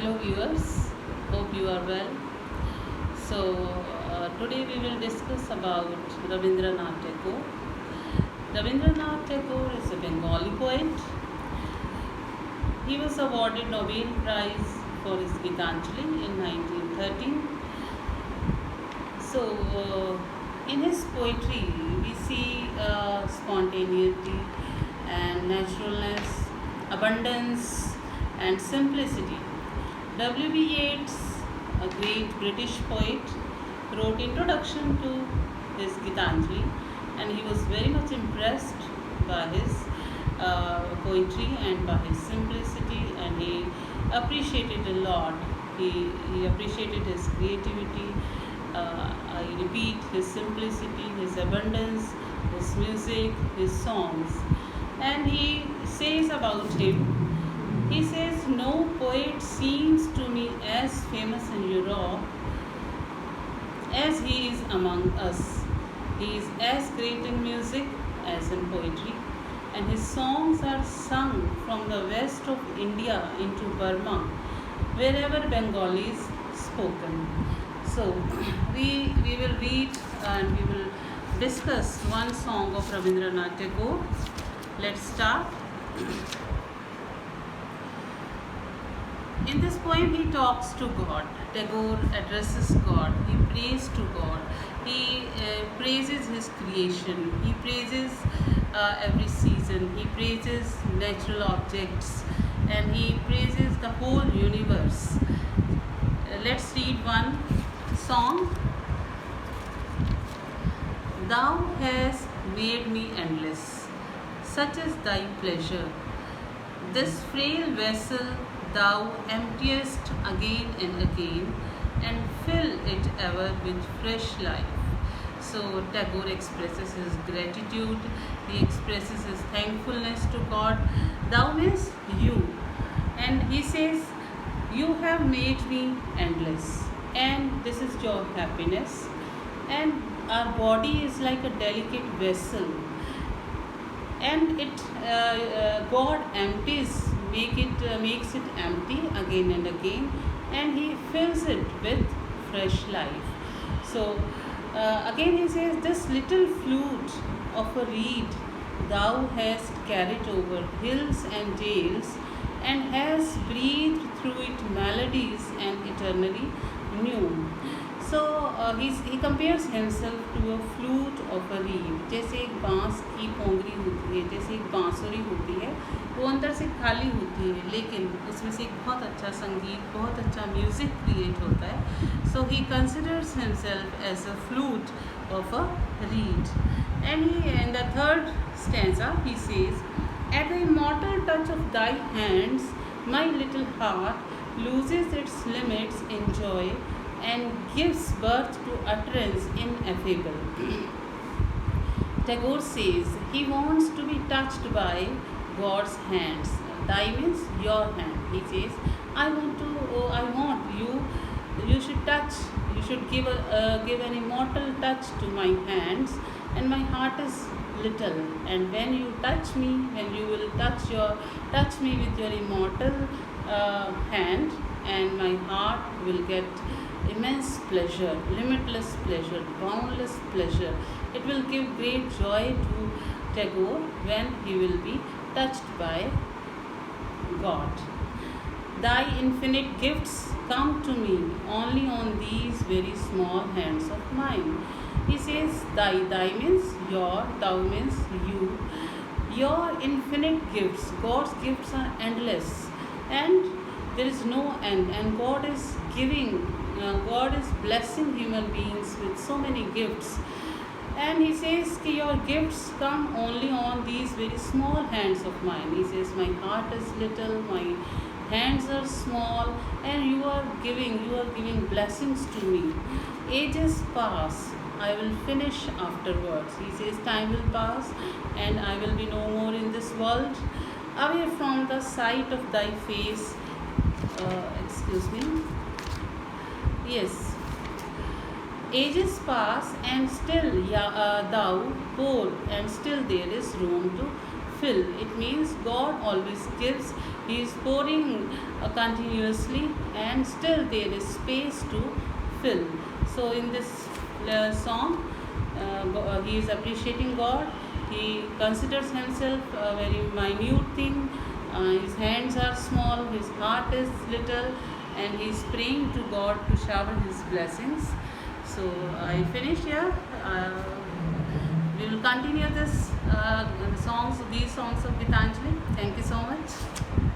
Hello viewers, hope you are well. Today we will discuss about Rabindranath Tagore. Rabindranath Tagore is a Bengali poet. He was awarded Nobel Prize for his Gitanjali in 1913. So, in his poetry, we see spontaneity and naturalness, abundance, and simplicity. W.B. Yeats, a great British poet, wrote introduction to his Gitanjali, and he was very much impressed by his poetry and by his simplicity, and he appreciated a lot. He appreciated his creativity. I repeat, his simplicity, his abundance, his music, his songs, and he says about him. He says, "No poet seems to me as famous in Europe as he is among us. He is as great in music as in poetry, and his songs are sung from the west of India into Burma, wherever Bengali is spoken." So, we will read and we will discuss one song of Rabindranath Tagore. Let's start. In this poem, he talks to God. Tagore addresses God. He prays to God. He praises his creation. He praises every season. He praises natural objects. And he praises the whole universe. Let's read one song. Thou hast made me endless, such is thy pleasure. This frail vessel thou emptiest again and again, and fill it ever with fresh life. So Tagore expresses his gratitude, he expresses his thankfulness to God. Thou means you. And he says, you have made me endless, and this is your happiness. And our body is like a delicate vessel, and God makes it empty again and again, and he fills it with fresh life. So again he says, this little flute of a reed thou hast carried over hills and dales, and has breathed through it melodies and eternally new. So he compares himself to a flute of a reed. जैसे एक बांस की पोंगरी होती है, जैसे एक बांसुरी होती है, वो अंदर से खाली होती है, लेकिन उसमें से एक बहुत अच्छा संगीत, बहुत अच्छा म्यूज़िक क्रिएट होता है. So he considers himself as a flute of a reed. And he, in the third stanza, he says, at the immortal touch of thy hands, my little heart loses its limits in joy, and gives birth to utterance ineffable. Tagore says he wants to be touched by God's hands. Thy means your hand. He says, I want you. You should touch. You should give an immortal touch to my hands, and my heart is little. And when you touch me, when you will touch me with your immortal hand, and my heart will get immense pleasure, limitless pleasure, boundless pleasure. It will give great joy to Tagore when he will be touched by God. Thy infinite gifts come to me only on these very small hands of mine. He says, thy means your, thou means you. Your infinite gifts, God's gifts are endless, and there is no end, and God is blessing human beings with so many gifts. And he says, your gifts come only on these very small hands of mine. He says, my heart is little, my hands are small, and you are giving blessings to me. Ages pass, I will finish afterwards. He says, time will pass, and I will be no more in this world. Away from the sight of thy face, Yes. Ages pass, and still thou hold, and still there is room to fill. It means God always gives. He is pouring continuously, and still there is space to fill. So in this song, he is appreciating God. He considers himself a very minute thing. His hands are small, his heart is little, and he is praying to God to shower his blessings. So I finish here. We will continue these songs of Gitanjali. Thank you so much.